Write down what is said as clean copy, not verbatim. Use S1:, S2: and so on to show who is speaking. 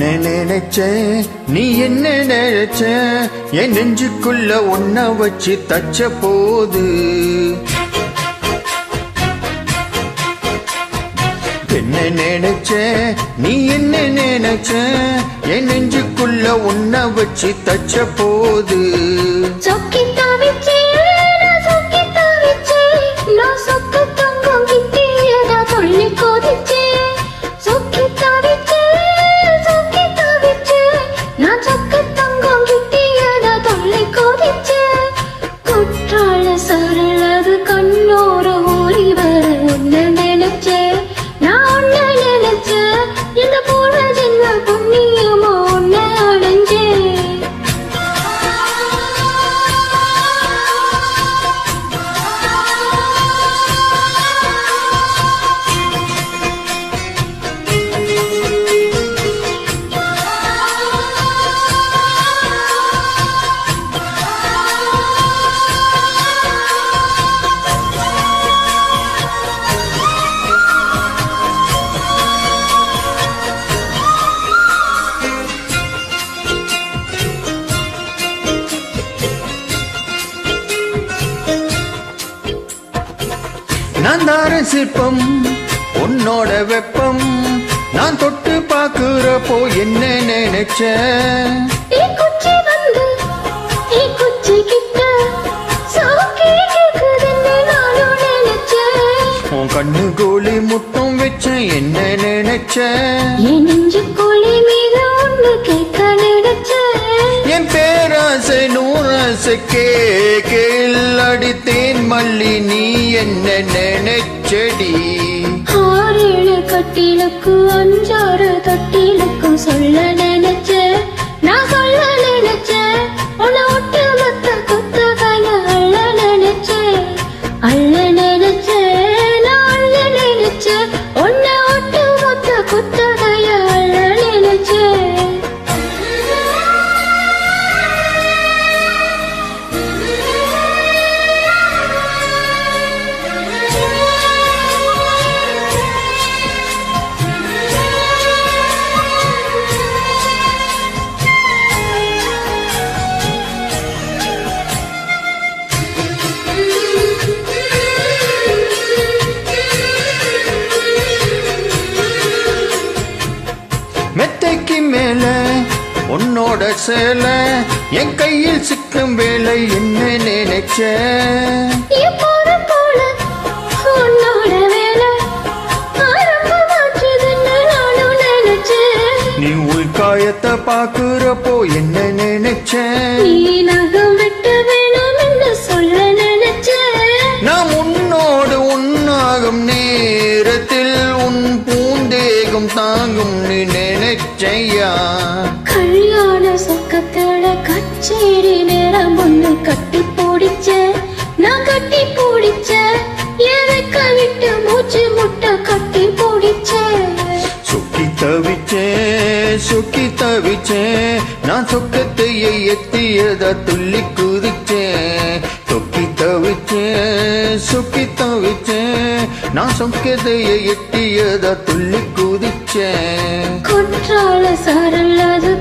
S1: என்ன நினைச்ச நீ என்ன நினைச்ச என் நெஞ்சுக்குள்ள ஒன்ன வச்சு தச்ச போது என்ன நினைச்ச நீ என்ன நினைச்ச என் நெஞ்சுக்குள்ள ஒன்ன வச்சு தச்ச போது நான் தார சிற்பம் உன்னோட வெப்பம் நான் தொட்டு பாக்குறப்போ என்ன நினைச்ச உன் கண்ணு கோழி முட்டம் வச்ச என்ன நினைச்ச என் பேராசை நூறாசை கேள் அடித்தேன் மல்லி நீ என்ன நினைச்சடி
S2: 6 கட்டிலுக்கு 5 தொட்டிலுக்கும் சொல்ல நினைச்ச நான் சொல்ல நினைச்ச உன்னை ஒட்டு மொத்த குத்தகைய அள்ள நினைச்ச நான் அள்ள நினைச்ச உன்னை ஒட்டு மொத்த குத்தகைய அள்ள நினைச்ச
S1: மெத்தைக்கு மேல உன்னோட சேல என் கையில் சிக்கும் வேலை என்ன நினைச்ச நீ உள்காயத்தை பாக்குறப்போ என்ன நினைச்ச நான் உன்னோடு உன்னாகும் நேரத்தில் உன் பூந்தேகம் தாங்கும் நீ நினைச்சையா
S2: கல்யாண சொக்கத்தோட கச்சேரி நேரம் ஒண்ணு கட்டி போடிச்ச நான் கட்டி போடிச்ச எதைக்க விட்டு மூச்சு முட்டை கட்டி போடிச்ச
S1: சுக்கி தவிச்சேன் நான் சொக்கத்தையை எத்தியதா துள்ளி குதிச்சேன் சுக்கி தவிச்சேன் நான் சொக்கத்தையை எட்டியதா துள்ளி குதிச்சேன்
S2: குற்றால சாரல்லாது